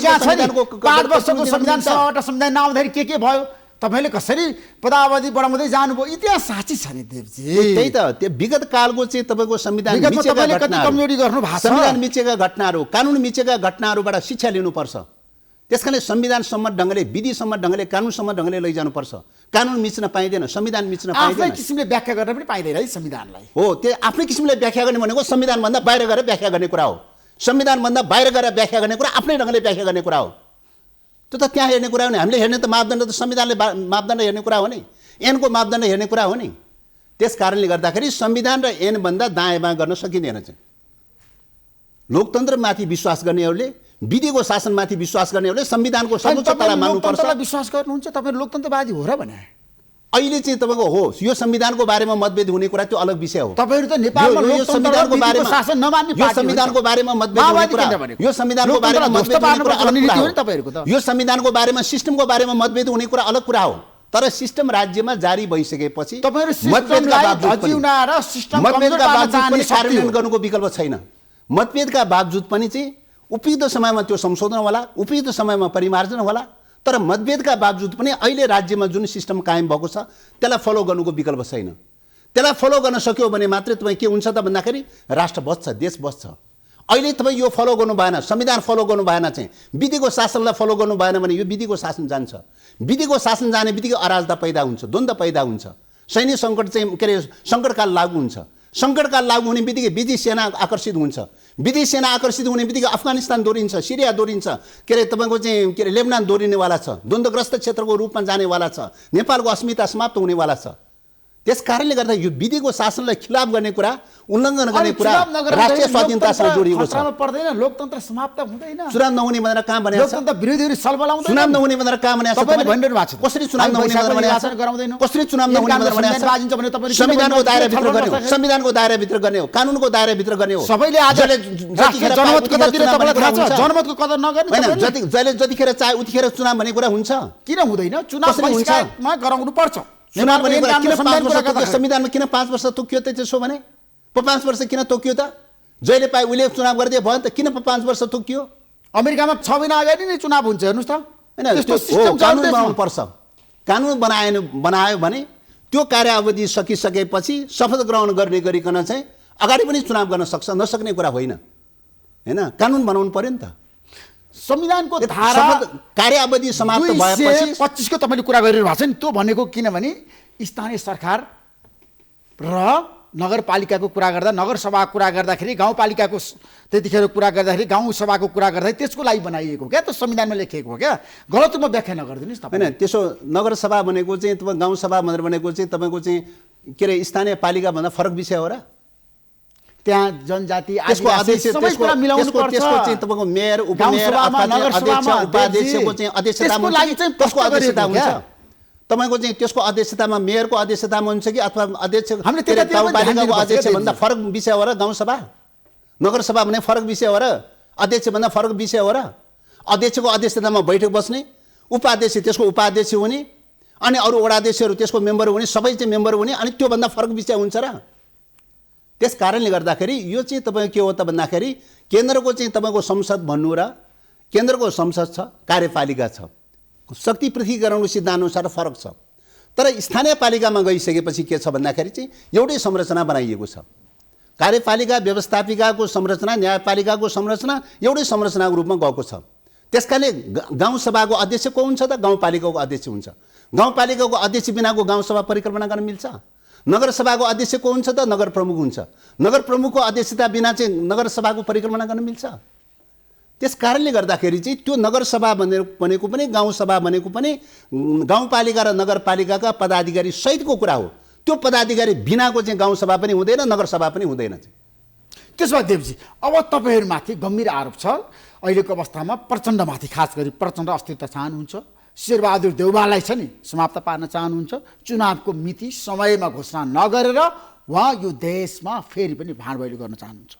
वर्षको संविधान सभाबाट संविधान नआउँदाखेरि के भयो? तपाईले कसरी पदावधि बढाउँदै जानुभयो? इतिहास साँच्ची छ नि देवजी। त्यही त त्यो विगत कालको तपाईको संविधान मिचेका कति कमजोरी गर्नु भएको छ। संविधान मिचेका घटनाहरू, कानुन मिचेका घटनाहरूबाट शिक्षा लिनुपर्छ। त्यसकारणले संविधान सम्मत ढङ्गले, विधि सम्मत ढङ्गले, कानुन सम्मत ढङ्गले लैजानुपर्छ। कानुन मिच्न पाइँदैन, संविधान मिच्न पाइँदैन। आफ्नै किसिमले व्याख्या गर्न पनि पाइँदैन है संविधानलाई। हो, त्यो आफ्नै किसिमले व्याख्या गर्ने भनेको संविधानभन्दा बाहिर गएर व्याख्या गर्ने कुरा हो। संविधानभन्दा बाहिर गएर व्याख्या गर्ने कुरा आफ्नै ढङ्गले व्याख्या गर्ने कुरा हो। त्यो त त्यहाँ हेर्ने कुरा हो नि। हामीले हेर्ने त मापदण्ड त संविधानले मापदण्ड हेर्ने कुरा हो नि, ऐनको मापदण्ड हेर्ने कुरा हो नि। त्यस कारणले गर्दाखेरि संविधान र ऐनभन्दा दायाँ बायाँ गर्न सकिँदैन। लोकतन्त्रमाथि विश्वास गर्नेहरूले, विधिको शासनमाथि विश्वास गर्नेहरूले संविधानको सर्वोच्चतालाई मान्नुपर्छ। विश्वास गर्नुहुन्छ? तपाईहरु लोकतन्त्रवादी हो र भने अहिले तपाईको हो यो संविधानको बारेमा मतभेद हुने कुरा त्यो अलग विषय हो। तपाईहरु त नेपालमा संविधानको बारेमा शासन नमान्ने यो संविधानको बारेमा मतभेद हुने कुरा, यो संविधानको बारेमा मतभेद हुने कुरा अलग कुरा हो। तपाईहरुको त यो संविधानको बारेमा, सिस्टमको बारेमा मतभेद हुने कुरा अलग कुरा हो। तर सिस्टम राज्यमा जारी भइसकेपछि मतभेदका बावजुद कार्यान्वयन गर्नुको विकल्प छैन। मतभेदका बावजुद पनि उपयुक्त समयमा त्यो संशोधन होला, उपयुक्त समयमा परिमार्जन होला। तर मतभेदका बावजुद पनि अहिले राज्यमा जुन सिस्टम कायम भएको छ त्यसलाई फलो गर्नुको विकल्प छैन। त्यसलाई फलो गर्न सक्यो भने मात्रै के हुन्छ त भन्दाखेरि राष्ट्र बच्छ, देश बच्छ। अहिले यो फलो गर्नु भएन, संविधान फलो गर्नु भएन, विधिको शासनलाई फलो गर्नु भएन भने यो विधिको शासन जान्छ। विधिको शासन जाने बित्तिकै अराजकता पैदा हुन्छ, द्वन्द्व पैदा हुन्छ, सैन्य सङ्कट के अरे सङ्कटकाल लागू हुन्छ। सङ्कटकाल लागू हुने बित्तिकै विदेशी सेना आकर्षित हुन्छ। विदेशी सेना आकर्षित हुने बित्तिकै अफगानिस्तान दोहोरिन्छ, सिरिया दोहोरिन्छ, के अरे तपाईँको के अरे लेबनान दोहोरिनेवाला छ, द्वन्द्वग्रस्त क्षेत्रको रूपमा जानेवाला छ, नेपालको अस्मिता समाप्त हुनेवाला छ। त्यस कारणले गर्दा यो विधिको शासनलाई खिलाफ गर्ने कुरा, उल्लङ्घन गर्ने अनि कुरा चुनाव नगर्दा राष्ट्रिय स्वाधीनतासँग जोडिएको छ। खतरामा पर्दैन, लोकतन्त्र समाप्त हुँदैन। चुनाव नहुने भनेर कहाँ भनेको छ? लोकतन्त्र विरोधीहरू छलफल आउँदैन। चुनाव नहुने भनेर कहाँ भनेको छ? तपाईले भनिरहनु भएको छ। कसरी चुनाव नहुने भनेर भनेको छ? गराउँदैन। कसरी चुनाव नहुने भनेर भनेको छ? बाजिन्छ भने तपाईले संविधानको दायराभित्र गर्ने हो, संविधानको दायराभित्र गर्ने हो, कानुनको दायराभित्र गर्ने हो। सबैले आज राष्ट्रिय जनमत कता दिने तपाईलाई थाहा छ? जनमतको कदर नगर्ने हैन, जहिले जतिखेर चाहे उतिखेर चुनाव भन्ने कुरा हुन्छ? किन हुँदैन? चुनाव कसरी हुन्छ? बहिष्कारमा गराउनु पर्छ। चुनाव भन्ने कुरा किन 5 वर्ष गर्दा तोक्यो? संविधानमा किन 5 वर्ष तोकियो त? त्यसो भने 5 वर्ष किन तोकियो त? जहिले पाए उहिले चुनाव गरिदिए भयो नि त, किन 5 वर्ष तोकियो? अमेरिकामा 6 महिना अगाडि नै चुनाव हुन्छ, हेर्नुस् त। हैन, त्यो कानुन बनाउनु पर्छ। कानुन बनायो भने त्यो कार्यावधि सकिसकेपछि शपथ ग्रहण गर्ने गरिकन चाहिँ अगाडि पनि चुनाव गर्न सक्छ, नसक्ने कुरा होइन। हैन, कानुन बनाउनु पर्यो नि त। संविधानको धारा कार्यावधि समाप्त भएपछि 25 को तपाईले कुरा गरिरहनु भएको छ नि, त्यो भनेको किनभने स्थानीय सरकार र नगरपालिकाको कुरा गर्दा, नगरसभाको कुरा गर्दाखेरि, गाउँपालिकाको त्यतिखेर कुरा गर्दाखेरि, गाउँसभाको कुरा गर्दाखेरि त्यसको लागि बनाइएको क्या, त संविधानमा लेखिएको हो क्या। गलत रूपमा व्याख्या नगरिदिनुस् तपाईँ। हैन, त्यसो नगरसभा भनेको चाहिँ तपाईँ गाउँसभा भनेर भनेको चाहिँ तपाईँको चाहिँ के अरे स्थानीय पालिका भन्दा फरक विषय हो र? त्यहाँ जनजाति त्यसको अध्यक्ष, सबै कुरा मिलाउनु पर्छ। त्यसको चाहिँ तपाईँको मेयर, उपमेयर, अध्यक्ष, उपाध्यक्षको चाहिँ अध्यक्षतामा हुन्छ। त्यसको अध्यक्षता हुन्छ तपाईँको चाहिँ त्यसको अध्यक्षतामा मेयरको अध्यक्षतामा हुन्छ कि अथवा अध्यक्ष गाउँपालिकाको अध्यक्ष भन्दा फरक विषय हो र? गाउँसभा नगरसभा भने फरक विषय हो र? अध्यक्ष भन्दा फरक विषय हो र? अध्यक्षको अध्यक्षतामा बैठक बस्ने, उपाध्यक्ष त्यसको उपाध्यक्ष हुने, अनि अरू वडाध्यक्षहरू त्यसको मेम्बर हुने, सबै चाहिँ मेम्बर हुने, अनि त्योभन्दा फरक विषय हुन्छ र? त्यस कारणले गर्दाखेरि यो चाहिँ तपाईँको के हो त भन्दाखेरि केन्द्रको चाहिँ तपाईँको संसद भन्नु र केन्द्रको संसद छ, कार्यपालिका छ, शक्ति पृथकीकरणको सिद्धान्तअनुसार फरक छ। तर स्थानीय पालिकामा गइसकेपछि के छ भन्दाखेरि चाहिँ एउटै संरचना बनाइएको छ। कार्यपालिका व्यवस्थापिकाको संरचना, न्यायपालिकाको संरचना एउटै संरचनाको रूपमा गएको छ। त्यसकारणले गाउँसभाको अध्यक्ष को हुन्छ त? गाउँपालिकाको अध्यक्ष हुन्छ। गाउँपालिकाको अध्यक्ष बिनाको गाउँसभा परिकल्पना गर्न मिल्छ? नगरसभाको अध्यक्ष को हुन्छ त? नगर प्रमुख हुन्छ। नगर प्रमुखको अध्यक्षता बिना चाहिँ नगरसभाको परिकल्पना गर्न मिल्छ? त्यस कारणले गर्दाखेरि चाहिँ त्यो नगरसभा भनेको पनि, गाउँसभा भनेको पनि गाउँपालिका र नगरपालिकाका पदाधिकारी सहितको कुरा हो। त्यो पदाधिकारी बिनाको चाहिँ गाउँसभा पनि हुँदैन, नगरसभा पनि हुँदैन। त्यसमा देवजी, अब तपाईँहरूमाथि गम्भीर आरोप छ अहिलेको अवस्थामा, प्रचण्डमाथि, खास गरी प्रचण्ड अस्थिरता चाहनुहुन्छ, शेरबहादुर देउवालाई छ नि समाप्त पार्न चाहनुहुन्छ, चुनावको मिति समयमा घोषणा नगरेर उहाँ यो देशमा फेरि पनि भाँडभैलो गर्न चाहनुहुन्छ।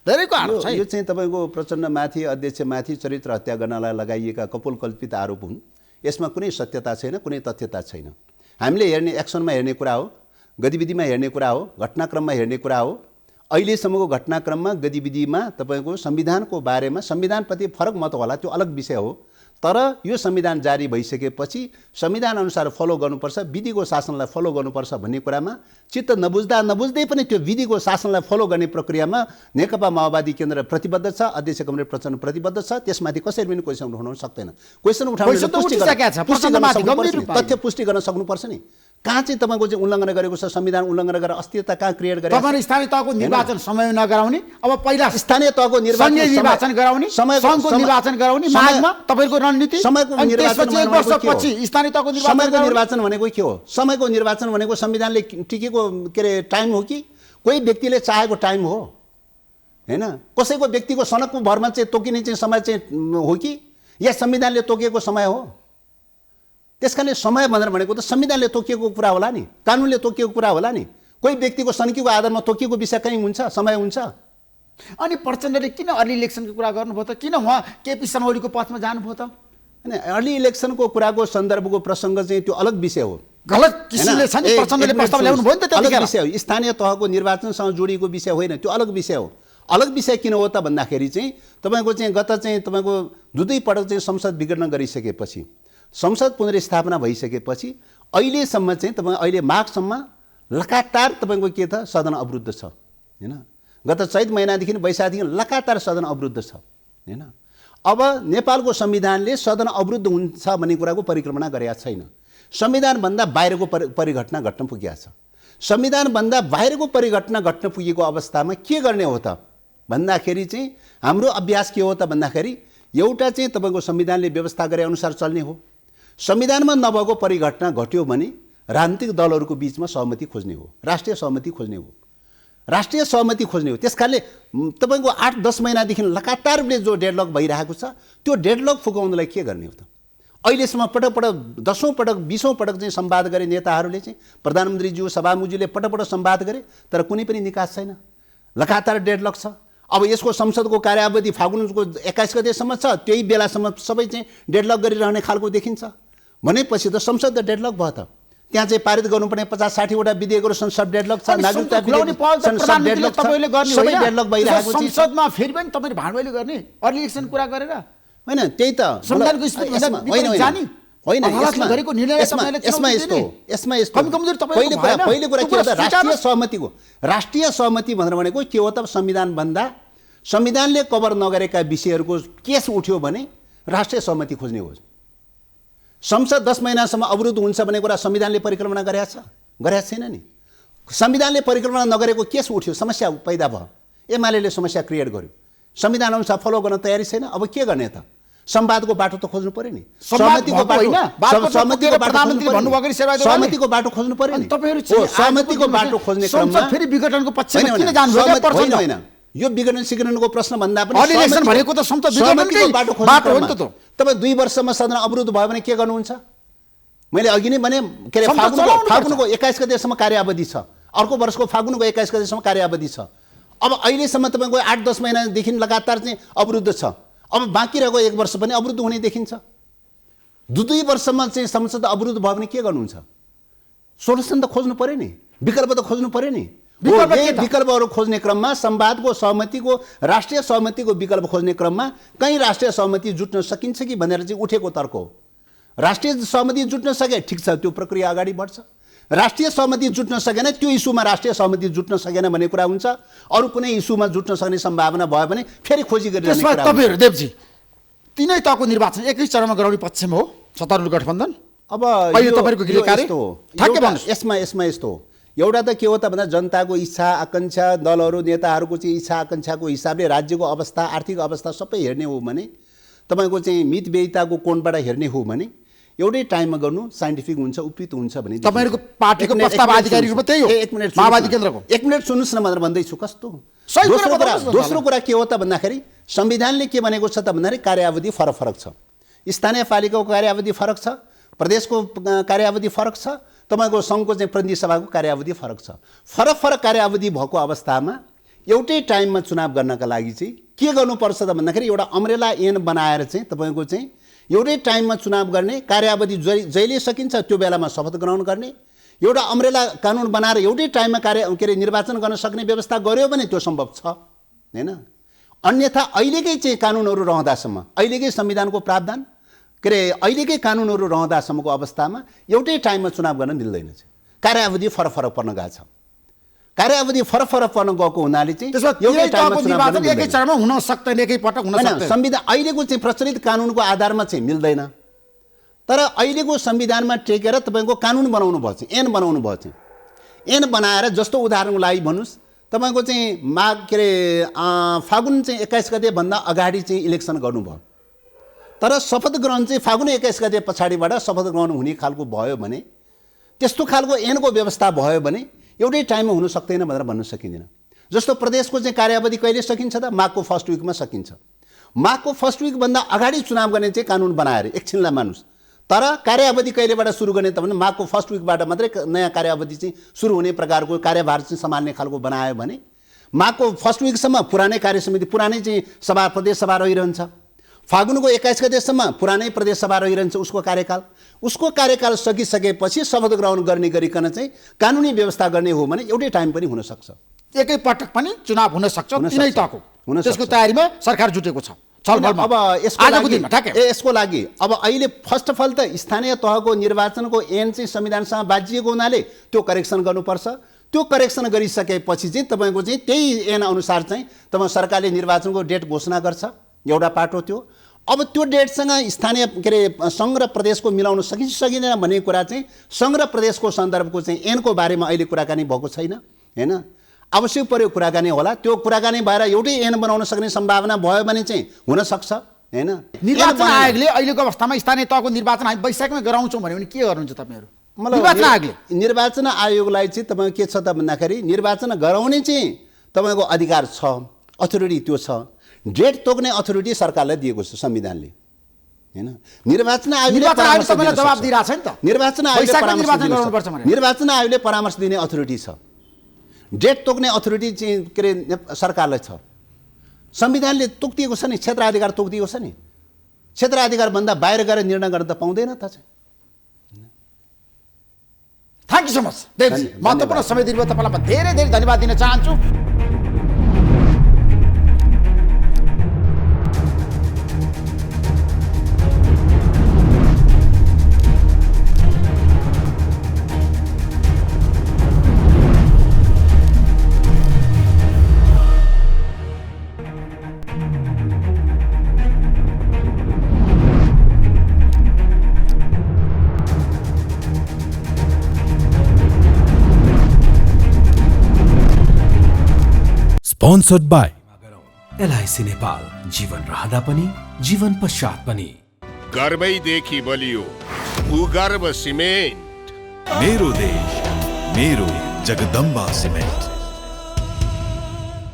धेरैको आरोप छ। यो चाहिँ तपाईँको प्रचण्डमाथि, अध्यक्षमाथि चरित्र हत्या गर्नलाई लगाइएका कपोलकल्पित आरोप हुन्। यसमा कुनै सत्यता छैन, कुनै तथ्यता छैन। हामीले हेर्ने एक्सनमा हेर्ने कुरा हो, गतिविधिमा हेर्ने कुरा हो, घटनाक्रममा हेर्ने कुरा हो। अहिलेसम्मको घटनाक्रममा, गतिविधिमा तपाईँको संविधानको बारेमा, संविधानप्रति फरक मत होला, त्यो अलग विषय हो। तर यो संविधान जारी भइसकेपछि संविधान अनुसार फलो गर्नुपर्छ, विधिको शासनलाई फलो गर्नुपर्छ भन्ने कुरामा चित्त नबुझ्दै पनि त्यो विधिको शासनलाई फलो गर्ने प्रक्रियामा नेकपा माओवादी केन्द्र प्रतिबद्ध छ, अध्यक्ष कमरेड प्रचण्ड प्रतिबद्ध छ। त्यसमाथि कसरी पनि क्वेसन उठाउन सक्दैन। क्वेसन उठाउन तथ्य पुष्टि गर्न सक्नुपर्छ नि। कहाँ चाहिँ तपाईँको चाहिँ उल्लङ्घन गरेको छ, संविधान उल्लङ्घन गरेर अस्थिरता कहाँ क्रिएट गरेको छ? तपाईहरु स्थानीय तहको निर्वाचन समय नगराउने, अब पहिला स्थानीय तहको निर्वाचन गराउने, संघको निर्वाचन गराउने मागमा तपाईहरुको रणनीति, समयको निर्वाचन वर्षपछि स्थानीय तहको निर्वाचन भनेको के हो? समयको निर्वाचन भनेको संविधानले टिकेको के अरे टाइम हो कि कोही व्यक्तिले चाहेको टाइम हो? हैन, कसैको व्यक्तिको सनकको भरमा चाहिँ तोकिने चाहिँ समय चाहिँ हो कि या संविधानले तोकिएको समय हो? त्यसकारणले समय भनेर भनेको त संविधानले तोकिएको कुरा होला नि, कानुनले तोकिएको कुरा होला नि। कोही व्यक्तिको सनकीको आधारमा तोकिएको विषय कहीँ हुन्छ, समय हुन्छ? अनि प्रचण्डले किन अर्ली इलेक्सनको कुरा गर्नुभयो त? किन उहाँ केपी शर्मा ओलीको पथमा जानुभयो त? हैन, अर्ली इलेक्सनको कुराको सन्दर्भको प्रसङ्ग चाहिँ त्यो अलग विषय हो। गलत किसिमले छ नि प्रचण्डले प्रस्ताव ल्याउनु भयो नि त, अलग विषय हो। स्थानीय तहको निर्वाचनसँग जोडिएको विषय होइन, त्यो अलग विषय हो। अलग विषय किन हो त भन्दाखेरि चाहिँ तपाईँको चाहिँ गत चाहिँ तपाईँको दुई पटक चाहिँ संसद विघटन गरिसकेपछि, संसद पुनर्स्थापना भइसकेपछि अहिलेसम्म चाहिँ तपाईँ अहिले माघसम्म लगातार तपाईँको के छ, सदन अवरुद्ध छ। हैन, गत चैत महिनादेखि वैशाखदेखि लगातार सदन अवरुद्ध छ। हैन, अब नेपालको संविधानले सदन अवरुद्ध हुन्छ भन्ने कुराको परिकल्पना गरेका छैन। संविधानभन्दा बाहिरको परिघटना घट्न पुगेको छ। संविधानभन्दा बाहिरको परिघटना घट्न पुगेको अवस्थामा के गर्ने हो त भन्दाखेरि चाहिँ हाम्रो अभ्यास के हो त भन्दाखेरि एउटा चाहिँ तपाईँको संविधानले व्यवस्था गरे अनुसार चल्ने हो। संविधानमा नभएको परिघटना घट्यो भने राजनीतिक दलहरूको बिचमा सहमति खोज्ने हो, राष्ट्रिय सहमति खोज्ने हो, राष्ट्रिय सहमति खोज्ने हो। त्यसकारणले तपाईँको 8-10 महिनादेखि लगातारले जो डेडलक भइरहेको छ त्यो डेडलक फुकाउनलाई के गर्ने हो त? अहिलेसम्म पटक पटक 10औं पटक 20औं पटक चाहिँ संवाद गरे नेताहरूले चाहिँ प्रधानमन्त्रीज्यू सभामुजुले पटक पटक संवाद गरे तर कुनै पनि निकास छैन, लगातार डेडलक छ। अब यसको संसदको कार्यावधि फागुनको 21 गतेसम्म छ, त्यही बेलासम्म सबै चाहिँ डेडलक गरिरहने खालको देखिन्छ भनेपछि त संसद त डेडलक भयो त। त्यहाँ चाहिँ पारित गर्नुपर्ने 50-60 वटा विधेयकहरू संसद डेडलक छ, नागरिकता संसद डेडलक छ, सबै डेडलक भइरहेको छ। संसदमा फेरि पनि तपाईले भाँडबैले गर्ने अर्ली इलेक्सन कुरा गरेर हैन, त्यही त संविधानको स्थिति होइन यसमा यस्तो पहिले कुरा के हो त राष्ट्रिय सहमति भनेर भनेको के हो त? संविधान भन्दा संविधानले कभर नगरेका विषयहरूको केस उठ्यो भने राष्ट्रिय सहमति खोज्ने हो। संसद 10 महिनासम्म अवरुद्ध हुन्छ भन्ने कुरा संविधानले परिकल्पना गरेका छैन नि। संविधानले परिकल्पना नगरेको केस उठ्यो, समस्या पैदा भयो, एमाले समस्या क्रिएट गर्यो, संविधान अनुसार फलो गर्न तयारी छैन। अब के गर्ने त? संवादको बाटो त खोज्नु पर्यो नि, सहमतिको बाटो खोज्नु पर्यो नि। सहमतिको बाटो खोज्ने क्रममा फेरि विघटनको पक्षमा किन जानु? होइन, यो विघटन सिघटनको प्रश्न भन्दा पनि इलेक्सन भनेको त संसद विघटनकै बाटो हो नि त। तपाईँ 2 वर्षमा सदन अवरुद्ध भयो भने के गर्नुहुन्छ? मैले अघि नै भने के अरे फागुनको 21 गतेसम्म कार्यावधि छ, अर्को वर्षको फागुनको 21 गतेसम्म कार्यावधि छ। अब अहिलेसम्म तपाईँको 8-10 महिनादेखि लगातार चाहिँ अवरुद्ध छ। अब बाँकी रहेको 1 वर्ष पनि अवरुद्ध हुने देखिन्छ। 2 वर्षमा चाहिँ संसद अवरुद्ध भयो भने के गर्नुहुन्छ? सोल्युसन त खोज्नु पर्यो नि, विकल्प त खोज्नु पर्यो नि। विकल्पहरू खोज्ने क्रममा संवादको सहमतिको राष्ट्रिय सहमतिको विकल्प खोज्ने क्रममा कहीँ राष्ट्रिय सहमति जुट्न सकिन्छ कि भनेर चाहिँ उठेको तर्क हो। राष्ट्रिय सहमति जुट्न सके ठिक छ, त्यो प्रक्रिया अगाडि बढ्छ। राष्ट्रिय सहमति जुट्न सकेन, त्यो इस्युमा राष्ट्रिय सहमति जुट्न सकेन भन्ने कुरा हुन्छ। अरू कुनै इस्युमा जुट्न सक्ने सम्भावना भयो भने फेरि खोजी गरिरहने कुरा। तपाईहरु देवजी तीनै तहको निर्वाचन एकै चरणमा गराउने पक्षमा हो सत्तारूढ गठबन्धन? अब अहिले तपाईहरुको गृह कार्य ठ्याक्कै भन्नुस्। यसमा यस्तो हो, एउटा त के हो त भन्दा जनताको इच्छा आकांक्षा, दलहरू नेताहरूको चाहिँ इच्छा आकांक्षाको हिसाबले राज्यको अवस्था आर्थिक अवस्था सबै हेर्ने हो भने, तपाईको चाहिँ मितव्ययिताको कोणबाट हेर्ने हो भने एउटै टाइममा गर्नु साइन्टिफिक हुन्छ, उपयुक्त हुन्छ भने तपाईहरुको पार्टीको प्रस्ताव आधिकारिक त्यही हो। 1 मिनेट माओवादी केन्द्रको 1 मिनेट सुन्नुस् न भनेर भन्दैछु। कस्तो दोस्रो कुरा के हो त भन्दाखेरि संविधानले के भनेको छ त भन्दाखेरि कार्यावधि फरक छ। स्थानीय पालिकाको कार्यावधि फरक छ, प्रदेशको कार्यावधि फरक छ, तपाईको संघको चाहिँ प्रतिनिधि सभाको कार्यावधि फरक छ। फरक कार्यावधि भएको अवस्थामा एउटै टाइममा चुनाव गर्नका लागि चाहिँ के गर्नुपर्छ त भन्दाखेरि एउटा अम्ब्रेला ऐन बनाएर चाहिँ तपाईको चाहिँ एउटै टाइममा चुनाव गर्ने, कार्यावधि जहिले सकिन्छ त्यो बेलामा शपथ ग्रहण गर्ने, एउटा अम्ब्रेला कानुन बनाएर एउटै टाइममा निर्वाचन गर्न सक्ने व्यवस्था गर्यो भने त्यो सम्भव छ हैन। अन्यथा अहिलेकै चाहिँ कानुनहरू रहँदासम्म, अहिलेकै संविधानको प्रावधान अहिलेकै कानुनहरू रहँदासम्मको अवस्थामा एउटै टाइममा चुनाव गर्न मिल्दैन। कार्यावधि फरक पर्न गएको छ। कार्यावधि फरक पर्न गएको हुनाले चाहिँ एउटै टाइममा निर्वाचन एकै चरणमा हुन सक्दैन, एकै पटक हुन सक्दैन। संविधान अहिलेको चाहिँ प्रचलित कानुनको आधारमा चाहिँ मिल्दैन। तर अहिलेको संविधानमा टेकेर तपाईको कानुन बनाउनु भयो चाहिँ, ऐन बनाउनु भयो चाहिँ। ऐन बनाएर जस्तो उदाहरणको लागि भन्नुस्, तपाईको चाहिँ फागुन चाहिँ 21 गते भन्दा अगाडि चाहिँ इलेक्सन गर्नुभयो, तर शपथ ग्रहण चाहिँ फागुन 21 गते पछाडिबाट शपथ ग्रहण हुने खालको भयो भने, त्यस्तो खालको ऐनको व्यवस्था भयो भने एउटै टाइममा हुन सक्दैन भनेर भन्न सकिँदैन। जस्तो प्रदेशको चाहिँ कार्यावधि कहिले सकिन्छ त? माघको फर्स्ट विकमा सकिन्छ। माघको फर्स्ट विकभन्दा अगाडि चुनाव गर्ने चाहिँ कानुन बनाएर एकछिनलाई मानुस्, तर कार्यावधि कहिलेबाट सुरु गर्ने त भने माघको फर्स्ट विकबाट मात्रै नयाँ कार्यावधि चाहिँ सुरु हुने प्रकारको कार्यभार चाहिँ सम्हाल्ने खालको बनायो भने माघको फर्स्ट विकसम्म पुरानै कार्यसमिति, पुरानै चाहिँ सभा प्रदेश सभा रहिरहन्छ। फागुनको 21 गतेसम्म पुरानै प्रदेश सभा रहिरहन्छ उसको कार्यकाल सकिसकेपछि शपथ ग्रहण गर्ने गरिकन चाहिँ कानुनी व्यवस्था गर्ने हो भने एउटै टाइम पनि हुन सक्छ, एकै पटक पनि चुनाव हुन सक्छ। तीनै तहको त्यसको तयारीमा सरकार जुटेको छ। अब यसको लागि अब अहिले फर्स्ट अफ अल त स्थानीय तहको निर्वाचनको ऐन चाहिँ संविधानसँग बाजिएको हुनाले त्यो करेक्सन गर्नुपर्छ। त्यो करेक्सन गरिसकेपछि चाहिँ तपाईको चाहिँ त्यही ऐन अनुसार चाहिँ तपाईँ सरकारले निर्वाचनको डेट घोषणा गर्छ, एउटा पाटो त्यो। अब त्यो डेटसँग स्थानीय सङ्घ र प्रदेशको मिलाउन सकिन्छ सकिँदैन भन्ने कुरा चाहिँ सङ्घ र प्रदेशको सन्दर्भको चाहिँ ऐनको बारेमा अहिले कुराकानी भएको छैन हैन। आवश्यक पर्यो कुराकानी होला, त्यो कुराकानी भएर एउटै ऐन बनाउन सक्ने सम्भावना भयो भने चाहिँ हुन सक्छ हैन। निर्वाचन आयोगले अहिलेको अवस्थामा स्थानीय तहको निर्वाचन हामी वैशाखमै गराउँछौँ भन्यो भने के गर्नुहुन्छ तपाईहरु? निर्वाचन आयोगले निर्वाचन आयोगलाई चाहिँ तपाईँ के छ त भन्दाखेरि निर्वाचन गराउने चाहिँ तपाईँको अधिकार छ, अथोरिटी त्यो छ। डेट तोक्ने अथोरिटी सरकारलाई दिएको छ संविधानले, हैन? निर्वाचन आयोगले जवाब दिइरहेछ नि त। निर्वाचन आयोगले परामर्श दिने अथोरिटी छ, डेट तोक्ने अथोरिटी चाहिँ के अरे सरकारलाई छ। संविधानले तोकिएको छ नि, क्षेत्राधिकार तोकिएको छ नि। क्षेत्राधिकारभन्दा बाहिर गएर निर्णय गर्न त पाउँदैन त चाहिँ। थ्याङ्क यू सो मच देवजी, महत्त्वपूर्ण समय दिनुभयो तपाईँलाई म धेरै धेरै धन्यवाद दिन चाहन्छु। Sponsored by एलआईसी नेपाल, जीवन रहँदा पनि जीवन पश्चात पनि। गर्वैदेखि बलियो भूगर्भ सिमेन्ट। मेरो देश मेरो जगदम्बा सिमेन्ट।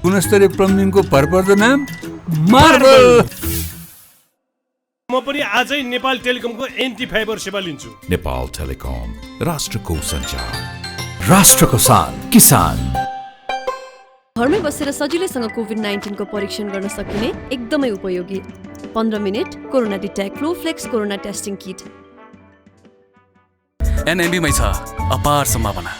गुणस्तरीय प्लम्बिङको भरपर्दो नाम मार्बल। म पनि आजै नेपाल टेलिकमको एन्टी फाइबर सेवा लिन्छु। नेपाल टेलिकम, राष्ट्रको सञ्चार। राष्ट्रको शान किसान। घरमै बसेर सजिलैसँग कोभिड-19 को परीक्षण गर्न सकिने एकदमै उपयोगी 15 minute corona detect Flowflex corona testing kit. एनएमबीमै छ अपार सम्भावना।